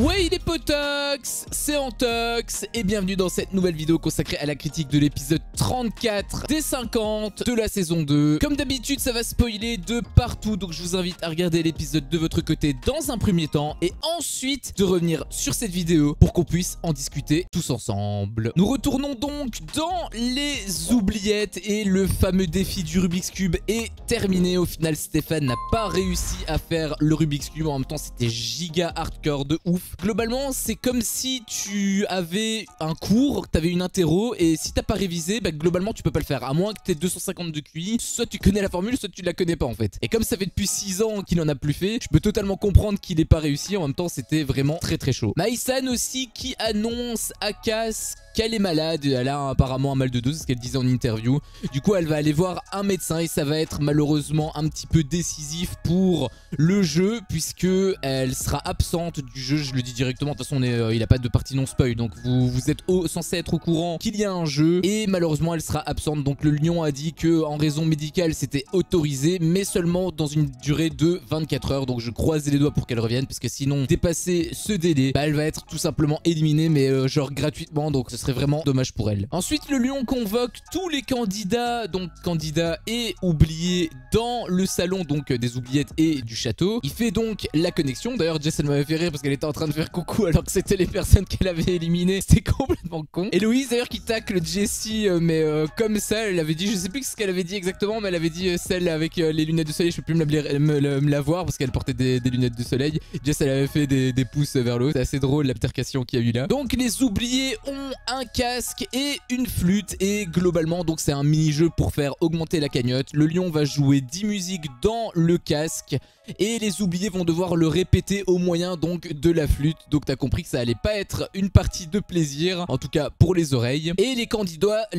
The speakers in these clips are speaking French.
Ouais, il est potox, c'est Antox et bienvenue dans cette nouvelle vidéo consacrée à la critique de l'épisode 34 des 50 de la saison 2. Comme d'habitude, ça va spoiler de partout, donc je vous invite à regarder l'épisode de votre côté dans un premier temps et ensuite de revenir sur cette vidéo pour qu'on puisse en discuter tous ensemble. Nous retournons donc dans les oubliettes et le fameux défi du Rubik's Cube est terminé. Au final, Stéphane n'a pas réussi à faire le Rubik's Cube. En même temps, c'était giga hardcore de ouf. Globalement, c'est comme si tu avais un cours, tu avais une interro et si t'as pas révisé, bah, globalement, tu peux pas le faire. À moins que tu aies 250 de QI, soit tu connais la formule, soit tu la connais pas en fait. Et comme ça fait depuis 6 ans qu'il en a plus fait, je peux totalement comprendre qu'il ait pas réussi. En même temps, c'était vraiment très très chaud. Maïsan aussi qui annonce à Cass qu'elle est malade, elle a apparemment un mal de dos, c'est ce qu'elle disait en interview. Du coup, elle va aller voir un médecin et ça va être malheureusement un petit peu décisif pour le jeu puisque elle sera absente du jeu. Je le dis directement, de toute façon, il n'a pas de partie non spoil, donc vous êtes censé être au courant qu'il y a un jeu et malheureusement, elle sera absente. Donc le lion a dit que en raison médicale, c'était autorisé, mais seulement dans une durée de 24 heures. Donc je croise les doigts pour qu'elle revienne parce que sinon, dépasser ce délai, bah, elle va être tout simplement éliminée, mais genre gratuitement. Donc ce serait vraiment dommage pour elle. Ensuite, le lion convoque tous les candidats, donc candidats et oubliés dans le salon donc des oubliettes et du château. Il fait donc la connexion. D'ailleurs, Jess, elle m'avait fait rire parce qu'elle était en train de faire coucou alors que c'était les personnes qu'elle avait éliminées. C'était complètement con. Et Louise, d'ailleurs, qui tacle Jessie, mais comme ça, elle avait dit, je sais plus ce qu'elle avait dit exactement, mais elle avait dit celle avec les lunettes de soleil. Je peux plus me la voir parce qu'elle portait des lunettes de soleil. Jess, elle avait fait des pouces vers l'autre. C'est assez drôle l'altercation qu'il y a eu là. Donc, les oubliés ont un casque et une flûte et globalement donc c'est un mini-jeu pour faire augmenter la cagnotte. Le lion va jouer 10 musiques dans le casque et les oubliés vont devoir le répéter au moyen donc de la flûte. Donc t'as compris que ça allait pas être une partie de plaisir, en tout cas pour les oreilles. Et les candidats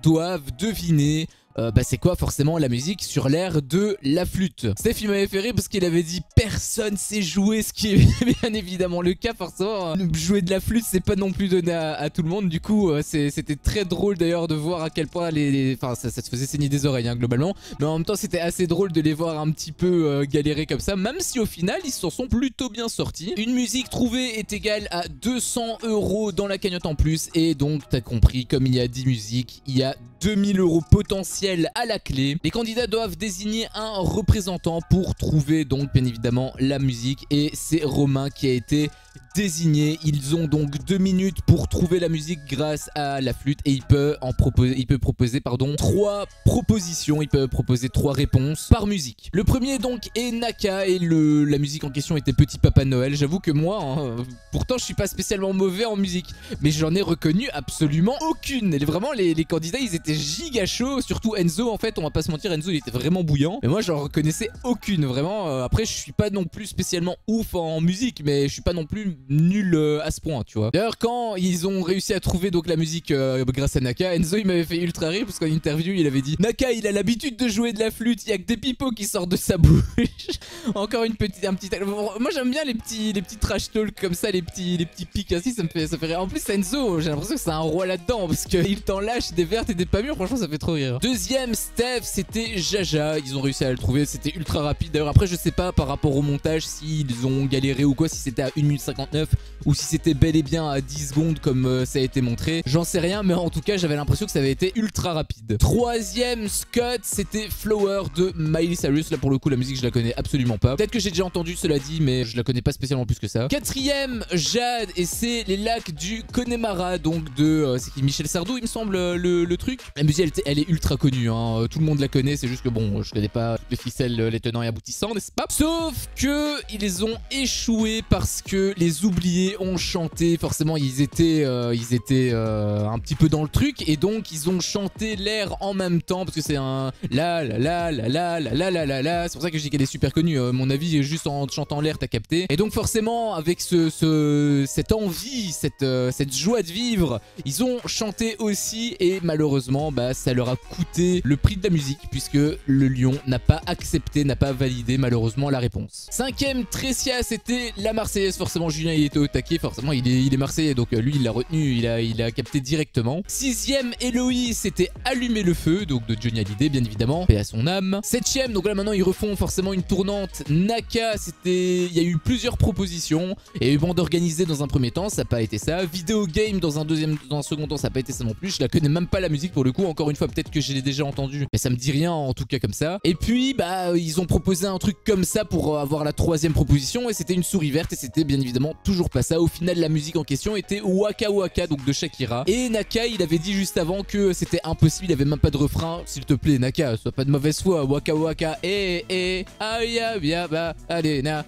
doivent deviner bah c'est quoi forcément la musique sur l'air de la flûte. Steph il m'avait fait rire parce qu'il avait dit personne sait jouer, ce qui est bien évidemment le cas. Forcément jouer de la flûte c'est pas non plus donné à tout le monde. Du coup c'était très drôle d'ailleurs de voir à quel point enfin ça te faisait saigner des oreilles hein, globalement. Mais en même temps c'était assez drôle de les voir un petit peu galérer comme ça, même si au final ils s'en sont plutôt bien sortis. Une musique trouvée est égale à 200 € dans la cagnotte en plus. Et donc t'as compris, comme il y a 10 musiques, il y a 2000 € potentiels à la clé. Les candidats doivent désigner un représentant pour trouver donc bien évidemment la musique et c'est Romain qui a été désigné. Ils ont donc 2 minutes pour trouver la musique grâce à la flûte et il peut proposer 3 propositions, il peut proposer 3 réponses par musique. Le premier donc est Naka et la musique en question était Petit Papa Noël. J'avoue que moi, hein, pourtant je suis pas spécialement mauvais en musique, mais j'en ai reconnu absolument aucune. Et vraiment les candidats ils étaient giga chauds, surtout Enzo en fait, on va pas se mentir, Enzo il était vraiment bouillant, mais moi j'en reconnaissais aucune vraiment. Après je suis pas non plus spécialement ouf en musique, mais je suis pas non plus nul à ce point, tu vois. D'ailleurs, quand ils ont réussi à trouver donc la musique grâce à Naka, Enzo il m'avait fait ultra rire parce qu'en interview il avait dit Naka il a l'habitude de jouer de la flûte, il y a que des pipeaux qui sortent de sa bouche. Encore un petit. Moi j'aime bien les petits trash talk comme ça, les petits pics ainsi, ça me fait rire. En plus Enzo, j'ai l'impression que c'est un roi là-dedans parce qu'il t'en lâche des vertes et des pas mûres, franchement ça fait trop rire. Deuxième Steph, c'était Jaja, ils ont réussi à le trouver, c'était ultra rapide. D'ailleurs après je sais pas par rapport au montage s'ils ont galéré ou quoi, si c'était à 1 minute 59 ou si c'était bel et bien à 10 secondes comme ça a été montré, j'en sais rien, mais en tout cas j'avais l'impression que ça avait été ultra rapide. Troisième Scott, c'était Flower de Miley Cyrus. Là pour le coup la musique je la connais absolument pas, peut-être que j'ai déjà entendu cela dit, mais je la connais pas spécialement plus que ça. Quatrième Jade et c'est les lacs du Connemara, donc de c'est qui, Michel Sardou il me semble le truc. La musique elle est ultra connue hein. Tout le monde la connaît, c'est juste que bon je connais pas les ficelles, les tenants et aboutissants, n'est-ce pas? Sauf que ils ont échoué parce que les oubliés ont chanté, forcément ils étaient un petit peu dans le truc et donc ils ont chanté l'air en même temps parce que c'est un la. C'est pour ça que je dis qu'elle est super connue. Mon avis, juste en chantant l'air, t'as capté. Et donc forcément, avec cette envie, cette joie de vivre, ils ont chanté aussi et malheureusement, bah ça leur a coûté le prix de la musique puisque le lion n'a pas accepté, n'a pas validé malheureusement la réponse. Cinquième Tressia, c'était la Marseillaise. Forcément, Julien il était au taquet, forcément il est marseillais, donc lui il l'a retenu, il a capté directement. 6ème, Héloïse, c'était Allumer le feu, donc de Johnny Hallyday bien évidemment, paix à son âme. 7ème, donc là maintenant ils refont forcément une tournante. Naka, il y a eu plusieurs propositions. Il y a eu bande organisée dans un premier temps, ça n'a pas été ça. Vidéo game dans un second temps, ça n'a pas été ça non plus. Je la connais même pas la musique pour le coup, encore une fois peut-être que je l'ai déjà entendue, mais ça me dit rien en tout cas comme ça. Et puis bah ils ont proposé un truc comme ça pour avoir la 3ème proposition et c'était une souris verte et c'était bien évidemment toujours pas ça. Au final la musique en question était Waka Waka, donc de Shakira. Et Naka il avait dit juste avant que c'était impossible, il avait même pas de refrain. S'il te plaît Naka, sois pas de mauvaise foi. Waka Waka, aïe, bien, bah, allez, na.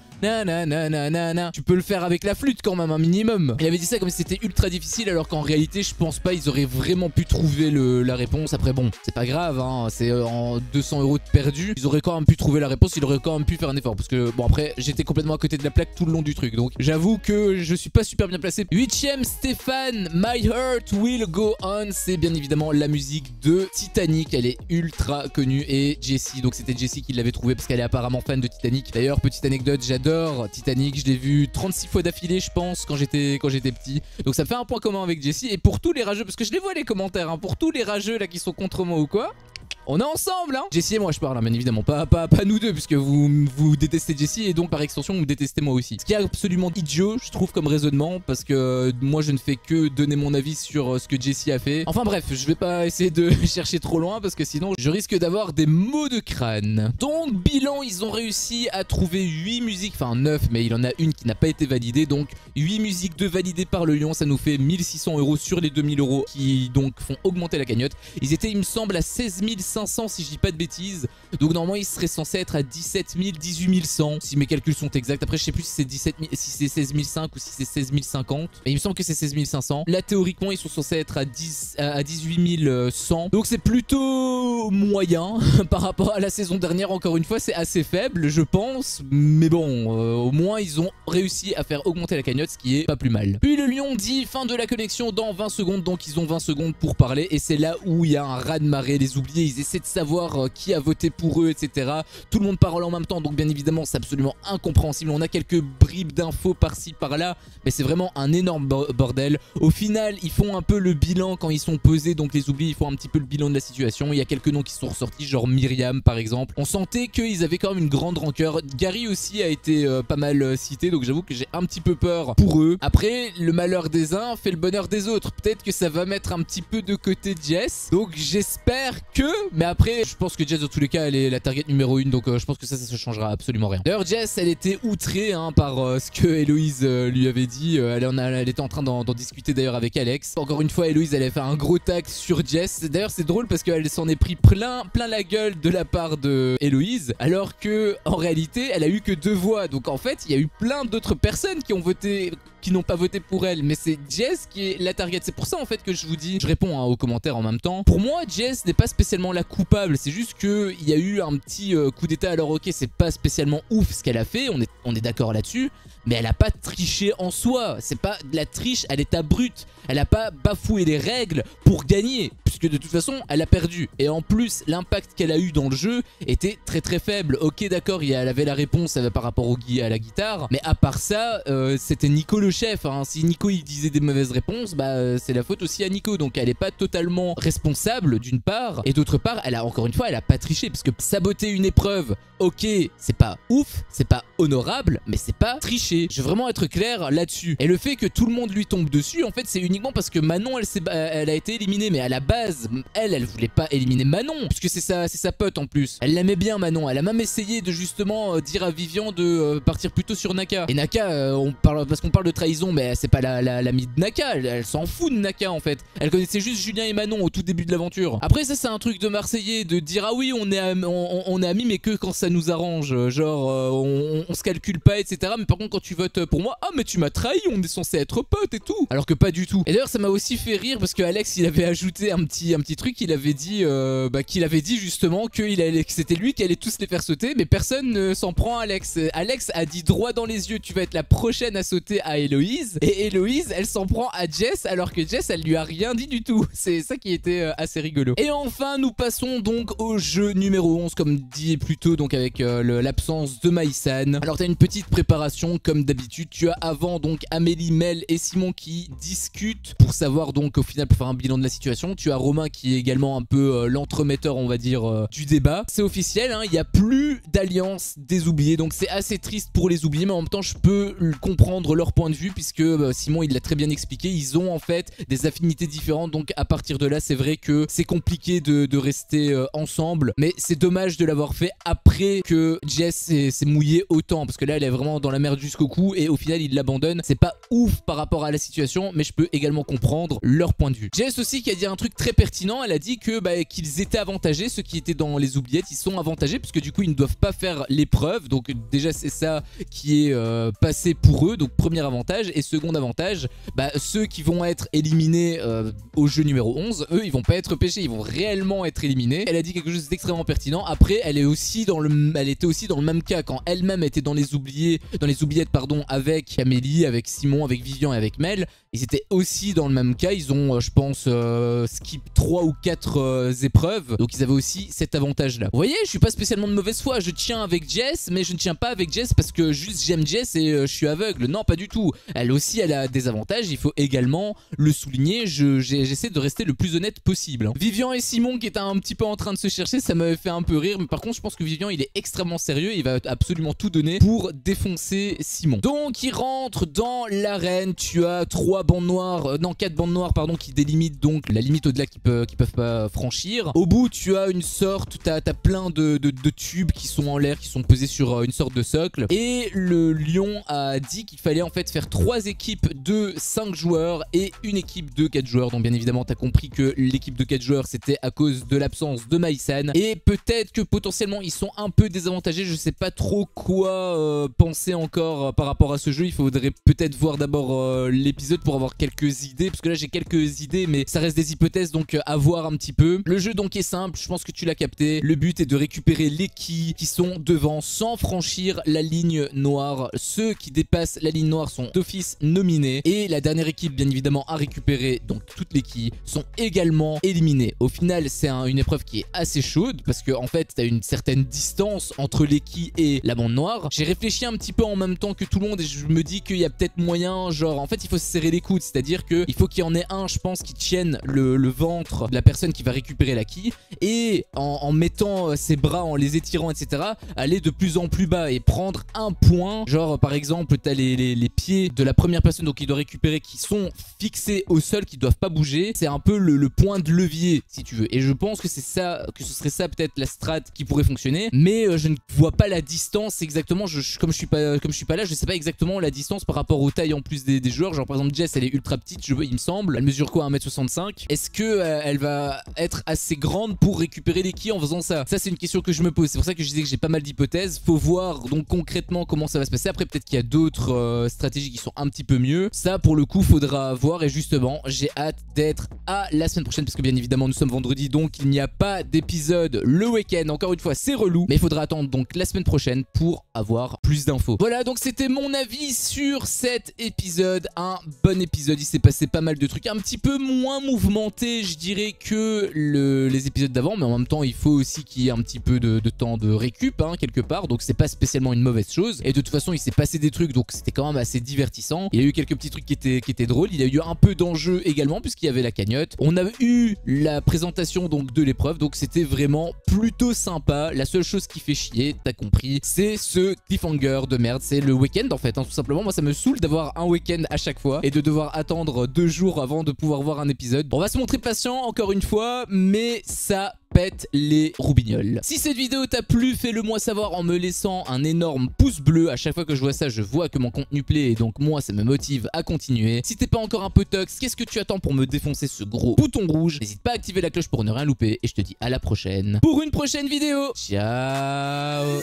Tu peux le faire avec la flûte quand même, un minimum. Il avait dit ça comme si c'était ultra difficile, alors qu'en réalité, je pense pas ils auraient vraiment pu trouver la réponse. Après, bon, c'est pas grave, hein, c'est en 200 € de perdu. Ils auraient quand même pu trouver la réponse, ils auraient quand même pu faire un effort. Parce que, bon, après, j'étais complètement à côté de la plaque tout le long du truc. Donc, j'avoue que je suis pas super bien placé. 8ème, Stéphane, My Heart Will Go On. C'est bien évidemment la musique de Titanic. Elle est ultra connue. Et Jessie, donc c'était Jessie qui l'avait trouvé parce qu'elle est apparemment fan de Titanic. D'ailleurs, petite anecdote, j'adore Titanic. Je l'ai vu 36 fois d'affilée, je pense, quand j'étais petit. Donc ça fait un point commun avec Jessie. Et pour tous les rageux, parce que je les vois les commentaires, hein, pour tous les rageux là qui sont contre moi ou quoi, on est ensemble, hein. Jessie et moi je parle, hein, bien évidemment, pas nous deux, puisque vous détestez Jessie et donc par extension vous me détestez moi aussi. Ce qui est absolument idiot, je trouve, comme raisonnement, parce que moi je ne fais que donner mon avis sur ce que Jessie a fait. Enfin bref, je vais pas essayer de chercher trop loin, parce que sinon je risque d'avoir des maux de crâne. Donc bilan, ils ont réussi à trouver 8 musiques, enfin 9, mais il en a une qui n'a pas été validée, donc 8 musiques de validées par le lion, ça nous fait 1600 € sur les 2000 € qui donc font augmenter la cagnotte. Ils étaient, il me semble, à 16 500 si je dis pas de bêtises. Donc normalement ils seraient censés être à 17 000, 18 100 si mes calculs sont exacts. Après je sais plus si c'est 17 000, si c'est 16 500 ou si c'est 16 050. Mais il me semble que c'est 16 500. Là théoriquement ils sont censés être à 18 100. Donc c'est plutôt moyen par rapport à la saison dernière. Encore une fois c'est assez faible je pense. Mais bon au moins ils ont réussi à faire augmenter la cagnotte, ce qui est pas plus mal. Puis le lion dit fin de la connexion dans 20 secondes. Donc ils ont 20 secondes pour parler. Et c'est là où il y a un raz-de-marée. Les oubliés ils essaient de savoir qui a voté pour eux, etc. Tout le monde parle en même temps, donc bien évidemment c'est absolument incompréhensible. On a quelques bribes d'infos par-ci par-là, mais c'est vraiment un énorme bordel. Au final ils font un peu le bilan quand ils sont pesés, donc les oublis ils font un petit peu le bilan de la situation. Il y a quelques noms qui sont ressortis, genre Myriam par exemple. On sentait qu'ils avaient quand même une grande rancœur. Gary aussi a été pas mal cité, donc j'avoue que j'ai un petit peu peur pour eux. Après le malheur des uns fait le bonheur des autres. Peut-être que ça va mettre un petit peu de côté Jess, donc j'espère que... Mais après je pense que Jess dans tous les cas elle est la target numéro 1, donc je pense que ça se changera absolument rien. D'ailleurs Jess elle était outrée hein, par ce que Héloïse lui avait dit. Elle était en train d'en discuter d'ailleurs avec Alex. Encore une fois Héloïse elle avait fait un gros tag sur Jess. D'ailleurs c'est drôle parce qu'elle s'en est pris plein la gueule de la part de Héloïse, alors que en réalité elle a eu que 2 voix. Donc en fait il y a eu plein d'autres personnes qui ont voté, qui n'ont pas voté pour elle, mais c'est Jess qui est la target. C'est pour ça en fait que je vous dis, je réponds hein, aux commentaires en même temps. Pour moi Jess n'est pas spécialement la coupable, c'est juste qu'il y a eu un petit coup d'état. Alors ok c'est pas spécialement ouf ce qu'elle a fait, on est d'accord là-dessus, mais elle a pas triché en soi, c'est pas de la triche à l'état brut. Elle a pas bafoué les règles pour gagner, puisque de toute façon elle a perdu. Et en plus l'impact qu'elle a eu dans le jeu était très faible. Ok d'accord, elle avait la réponse par rapport à la guitare, mais à part ça c'était Nico le chef hein. Si Nico il disait des mauvaises réponses, bah c'est la faute aussi à Nico. Donc elle est pas totalement responsable d'une part, et d'autre part elle a, encore une fois, elle a pas triché, parce que saboter une épreuve, ok c'est pas ouf, c'est pas honorable, mais c'est pas tricher. Je veux vraiment être clair là-dessus. Et le fait que tout le monde lui tombe dessus, en fait c'est uniquement parce que Manon elle a été éliminée. Mais à la base elle voulait pas éliminer Manon, puisque c'est sa pote en plus. Elle l'aimait bien Manon. Elle a même essayé de justement dire à Vivian de partir plutôt sur Naka. Et Naka parce qu'on parle de trahison, mais c'est pas l'amie de Naka, elle s'en fout de Naka en fait. Elle connaissait juste Julien et Manon au tout début de l'aventure. Après ça c'est un truc de Marseillais de dire ah oui on est amis mais que quand ça nous arrange, genre on se calcule pas etc. Mais par contre quand tu votes pour moi, ah mais tu m'as trahi, on est censé être potes et tout, alors que pas du tout. Et d'ailleurs ça m'a aussi fait rire parce que Alex il avait ajouté un petit truc. Il avait dit justement que c'était lui qui allait tous les faire sauter, mais personne ne s'en prend à Alex. Alex a dit droit dans les yeux, tu vas être la prochaine à sauter à Héloïse. Et Héloïse, elle s'en prend à Jess alors que Jess, elle lui a rien dit du tout. C'est ça qui était assez rigolo. Et enfin, nous passons donc au jeu numéro 11, comme dit plus tôt, donc avec l'absence de Maïsan. Alors, tu as une petite préparation comme d'habitude. Tu as avant donc Amélie, Mel et Simon qui discutent pour savoir donc au final, pour faire un bilan de la situation. Tu as Romain qui est également un peu l'entremetteur, on va dire, du débat. C'est officiel, hein, il n'y a plus d'alliance des oubliés, donc c'est assez triste pour les oubliés, mais en même temps je peux comprendre leur point de vue puisque Simon il l'a très bien expliqué, ils ont en fait des affinités différentes, donc à partir de là c'est vrai que c'est compliqué de rester ensemble, mais c'est dommage de l'avoir fait après que Jess s'est mouillée autant, parce que là elle est vraiment dans la merde jusqu'au cou et au final il l'abandonne. C'est pas ouf par rapport à la situation, mais je peux également comprendre leur point de vue. Jess aussi qui a dit un truc très pertinent, elle a dit que qu'ils étaient avantagés, ceux qui étaient dans les oubliettes, ils sont avantagés puisque du coup ils ne doivent pas faire l'épreuve, donc déjà c'est ça qui est passé pour eux, donc premier avantage. Et second avantage, ceux qui vont être éliminés au jeu numéro 11, eux ils vont pas être pêchés, ils vont réellement être éliminés. Elle a dit quelque chose d'extrêmement pertinent. Après elle était aussi dans le même cas quand elle-même était dans les oubliettes pardon, avec Amélie, avec Simon, avec Vivian et avec Mel. Ils étaient aussi dans le même cas, ils ont je pense skip 3 ou 4 épreuves, donc ils avaient aussi cet avantage là. Vous voyez, je suis pas spécialement de mauvaise foi, je tiens avec Jess, mais je ne tiens pas avec Jess parce que juste j'aime Jess et je suis aveugle. Non, pas du tout. Elle aussi, elle a des avantages, il faut également le souligner. J'essaie de rester le plus honnête possible. Vivian et Simon qui étaient un petit peu en train de se chercher, ça m'avait fait un peu rire, mais par contre je pense que Vivian il est extrêmement sérieux, il va absolument tout donner pour défoncer Simon. Donc il rentre dans l'arène, tu as 4 bandes noires pardon, qui délimitent donc la limite au-delà qu'ils peuvent pas franchir. Au bout tu as une sorte, t'as plein de tubes qui sont en l'air, qui sont posés sur une sorte de socle, et le lion a dit qu'il fallait en fait faire 3 équipes de 5 joueurs et une équipe de 4 joueurs. Donc bien évidemment t'as compris que l'équipe de 4 joueurs c'était à cause de l'absence de Maïsan, et peut-être que potentiellement ils sont un peu désavantagés. Je sais pas trop quoi penser encore par rapport à ce jeu. Il faudrait peut-être voir d'abord l'épisode pour avoir quelques idées, parce que là j'ai quelques idées mais ça reste des hypothèses, donc à voir un petit peu. Le jeu donc est simple, je pense que tu l'as capté. Le but est de récupérer les quilles qui sont devant sans franchir la ligne noire. Ceux qui dépassent la ligne noire sont d'office nominés, et la dernière équipe bien évidemment à récupérer donc toutes les quilles sont également éliminées. Au final c'est une épreuve qui est assez chaude parce que en fait t'as une certaine distance entre les quilles et la bande noire. J'ai réfléchi un petit peu en même temps que tout le monde et je me dis qu'il y a peut-être moyen, genre en fait il faut se serrer les coudes, c'est-à-dire qu'il faut qu'il y en ait un je pense qui tienne le ventre de la personne qui va récupérer la quille, et en mettant ses bras, en les étirant etc, aller de plus en plus bas et prendre un point. Genre par exemple t'as les pieds de la première personne donc qui doit récupérer qui sont fixés au sol, qui doivent pas bouger. C'est un peu le point de levier si tu veux, et je pense que c'est ça, que ce serait ça peut-être la strat qui pourrait fonctionner, mais je ne vois pas la distance exactement. Comme je suis pas là, je sais pas exactement la distance par rapport aux tailles en plus des joueurs. Genre par exemple Jess elle est ultra petite, il me semble, elle mesure quoi, 1m65. Est-ce que elle va être assez grande pour récupérer les quilles en faisant ça? Ça c'est une question que je me pose, c'est pour ça que je disais que j'ai pas mal d'hypothèses. Faut voir donc concrètement comment ça va se passer. Après peut-être qu'il y a d'autres stratégies qui sont un petit peu mieux, ça pour le coup faudra voir. Et justement j'ai hâte d'être à la semaine prochaine parce que bien évidemment nous sommes vendredi, donc il n'y a pas d'épisode le week-end. Encore une fois c'est relou, mais il faudra attendre donc la semaine prochaine pour avoir plus d'infos. Voilà, donc c'était mon avis sur cet épisode. Un bon épisode, il s'est passé pas mal de trucs, un petit peu moins mouvementé je dirais que les épisodes d'avant, mais en même temps il faut aussi qu'il y ait un petit peu de temps de récup hein, quelque part, donc c'est pas spécialement une mauvaise chose. Et de toute façon il s'est passé des trucs, donc c'était quand même assez divertissant. Il y a eu quelques petits trucs qui étaient drôles, il y a eu un peu d'enjeu également puisqu'il y avait la cagnotte. On a eu la présentation donc de l'épreuve, donc c'était vraiment plutôt sympa. La seule chose qui fait chier, t'as compris, c'est ce cliffhanger de merde, c'est le week-end en fait hein, tout simplement. Moi ça me saoule d'avoir un week-end à chaque fois et de devoir attendre 2 jours avant de pouvoir voir un épisode. On va se montrer patient encore une fois, mais ça pète les roubignoles. Si cette vidéo t'a plu, fais-le moi savoir en me laissant un énorme pouce bleu. À chaque fois que je vois ça, je vois que mon contenu plaît et donc moi ça me motive à continuer. Si t'es pas encore un peu tox, qu'est-ce que tu attends pour me défoncer ce gros bouton rouge? N'hésite pas à activer la cloche pour ne rien louper et je te dis à la prochaine pour une prochaine vidéo. Ciao.